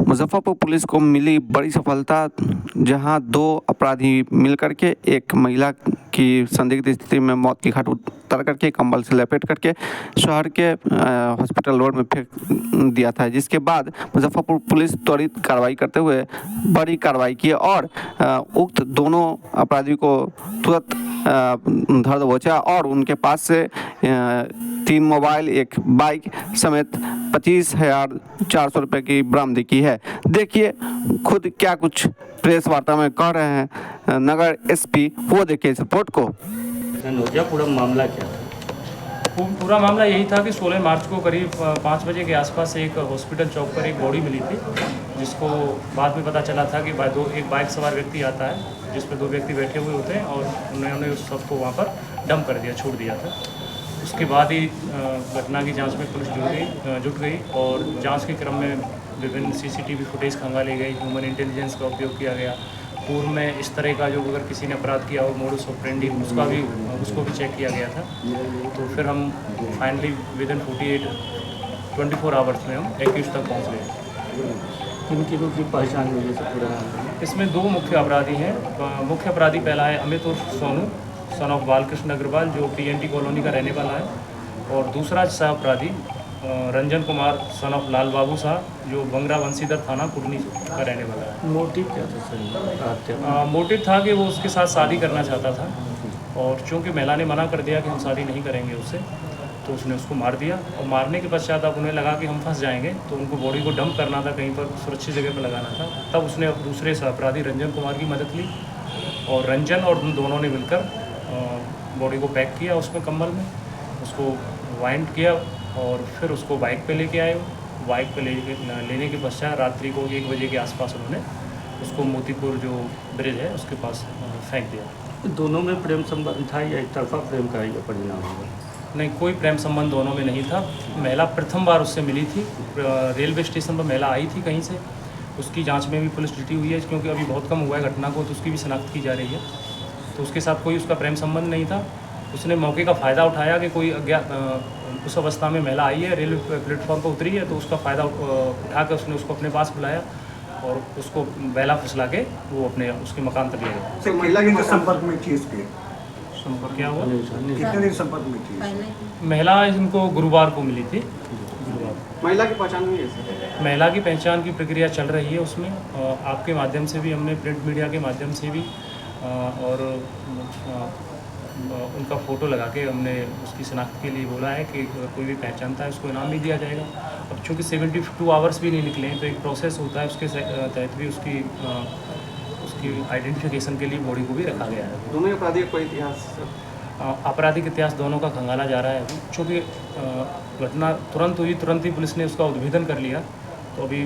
Muzaffarpur police को मिली बड़ी सफलता, जहां 2 अपराधी मिलकर के एक महिला की संदिग्ध स्थिति में मौत की घाट उतर करके कंबल से लपेट करके शहर के हॉस्पिटल रोड में फेंक दिया था, जिसके बाद मुजफ्फरपुर पुलिस त्वरित कार्रवाई करते हुए बड़ी कार्रवाई की और उक्त दोनों अपराधी को तुरंत धर दबोचा और उनके पास से 3 मोबाइल, एक बाइक समेत 25,400 रुपये की बरामदी की है। देखिए खुद क्या कुछ प्रेस वार्ता में कह रहे हैं नगर एसपी, वो देखिए इस रिपोर्ट को। पूरा मामला क्या था? पूरा मामला यही था कि 16 मार्च को करीब 5 बजे के आसपास एक हॉस्पिटल चौक पर एक बॉडी मिली थी, जिसको बाद में पता चला था कि एक बाइक सवार व्यक्ति आता है जिस पर 2 व्यक्ति बैठे हुए होते हैं और उन्होंने उस सबको वहाँ पर डंप कर दिया, छोड़ दिया था। उसके बाद ही घटना की जांच में पुलिस जुट गई और जांच के क्रम में विभिन्न सीसीटीवी फुटेज खंगाली गई, ह्यूमन इंटेलिजेंस का उपयोग किया गया। पूर्व में इस तरह का जो अगर किसी ने अपराध किया हो मोडस ऑपरेंडी, उसको भी चेक किया गया था। तो फिर हम फाइनली विदिन 24 आवर्स में हम एक्यूज तक पहुंच गए। किन किनों की पहचान हुई है पूरा? इसमें 2 मुख्य अपराधी हैं। मुख्य अपराधी पहला है अमित उर्फ सोनू, सन ऑफ बालकृष्ण अग्रवाल, जो PNT कॉलोनी का रहने वाला है, और दूसरा सह अपराधी रंजन कुमार, सन ऑफ लाल बाबू साहब, जो बंगरा वंशीधर थाना कुटनी का रहने वाला है। मोटिव क्या था सर? मोटिव था कि वो उसके साथ शादी करना चाहता था और चूंकि महिला ने मना कर दिया कि हम शादी नहीं करेंगे उससे, तो उसने उसको मार दिया। और मारने के पश्चात अब उन्हें लगा कि हम फंस जाएंगे, तो उनको बॉडी को डंप करना था, कहीं पर सुरक्षित जगह पर लगाना था। तब उसने दूसरे अपराधी रंजन कुमार की मदद ली और रंजन और दोनों ने मिलकर बॉडी को पैक किया उसमें कंबल में, उसको वाइंड किया और फिर उसको बाइक पे लेके आए। बाइक पे लेने के पश्चात रात्रि को 1 बजे के आसपास उन्होंने उसको मोतीपुर जो ब्रिज है उसके पास फेंक दिया। दोनों में प्रेम संबंध था या एक तरफा प्रेम का ये परिणाम हुआ? नहीं, कोई प्रेम संबंध दोनों में नहीं था। महिला प्रथम बार उससे मिली थी, रेलवे स्टेशन पर महिला आई थी कहीं से। उसकी जांच में भी पुलिस जुटी हुई है, क्योंकि अभी बहुत कम हुआ है घटना को, तो उसकी भी शनाख्त की जा रही है। तो उसके साथ कोई उसका प्रेम संबंध नहीं था। उसने मौके का फ़ायदा उठाया कि कोई उस अवस्था में महिला आई है, रेलवे प्लेटफॉर्म पर उतरी है, तो उसका फ़ायदा उठा कर उसने उसको अपने पास बुलाया और उसको बेला फुसला के वो अपने उसके मकान तक ले गया। महिला के संपर्क में थी इसके? संपर्क क्या हुआ? कितने दिन संपर्क में थी? महिला इनको गुरुवार को मिली थी। महिला की पहचान हुई है? महिला की पहचान की प्रक्रिया चल रही है उसमें। आपके माध्यम से भी हमने, प्रिंट मीडिया के माध्यम से भी, और उनका फ़ोटो लगा के हमने उसकी शनाख्त के लिए बोला है कि कोई भी पहचानता है उसको इनाम भी दिया जाएगा। अब चूँकि 72 आवर्स भी नहीं निकले हैं, तो एक प्रोसेस होता है, उसके तहत भी उसकी आइडेंटिफिकेशन के लिए बॉडी को भी रखा गया है। दोनों अपराधियों का इतिहास? आपराधिक इतिहास दोनों का खंगाला जा रहा है अभी, चूँकि घटना तुरंत हुई, तुरंत ही पुलिस ने उसका उद्भेदन कर लिया। तो अभी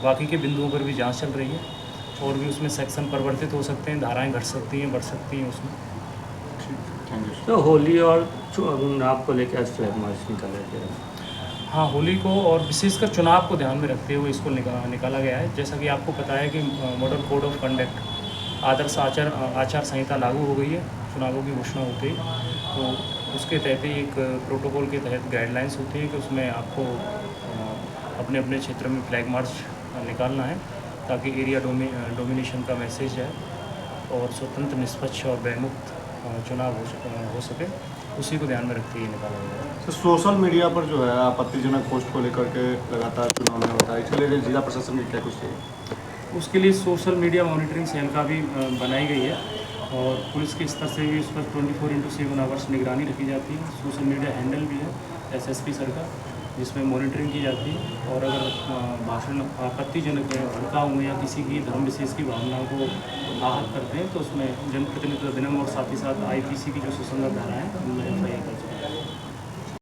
बाकी के बिंदुओं पर भी जांच चल रही है और भी उसमें सेक्शन परिवर्तित हो सकते हैं, धाराएं घट सकती हैं, बढ़ सकती हैं उसमें। तो होली और चुनाव को लेकर आज फ्लैग मार्च निकाला गया? हाँ, होली को और विशेषकर चुनाव को ध्यान में रखते हुए इसको निकाला गया है। जैसा कि आपको पता है कि मॉडल कोड ऑफ कंडक्ट, आदर्श आचार संहिता लागू हो गई है चुनावों की घोषणा होते ही। तो उसके तहत ही एक प्रोटोकॉल के तहत गाइडलाइंस होती है कि उसमें आपको अपने अपने क्षेत्र में फ्लैग मार्च निकालना है, ताकि एरिया डोमिनेशन का मैसेज है और स्वतंत्र, निष्पक्ष और भयमुक्त चुनाव हो सके, उसी को ध्यान में रखते ही निकाला गया है। तो सोशल मीडिया पर जो है आपत्तिजनक पोस्ट को लेकर के लगातार चुनाव में होता है, इसके लिए जिला प्रशासन की क्या कुछ चाहिए? उसके लिए सोशल मीडिया मॉनिटरिंग सेल का भी बनाई गई है और पुलिस के स्तर से भी उस पर 24/7 आवर्स निगरानी रखी जाती है। सोशल मीडिया हैंडल भी है SSP सर का, जिसमें मॉनिटरिंग की जाती है। और अगर भाषण आपत्तिजनक है, भड़काऊ में या किसी की धर्म विशेष की भावनाओं को आहत करते हैं, तो उसमें जनप्रतिनिधित्व अधिनियम और साथ ही साथ IPC की जो सुसंगत धारा है उनमें FIR कर सकते हैं।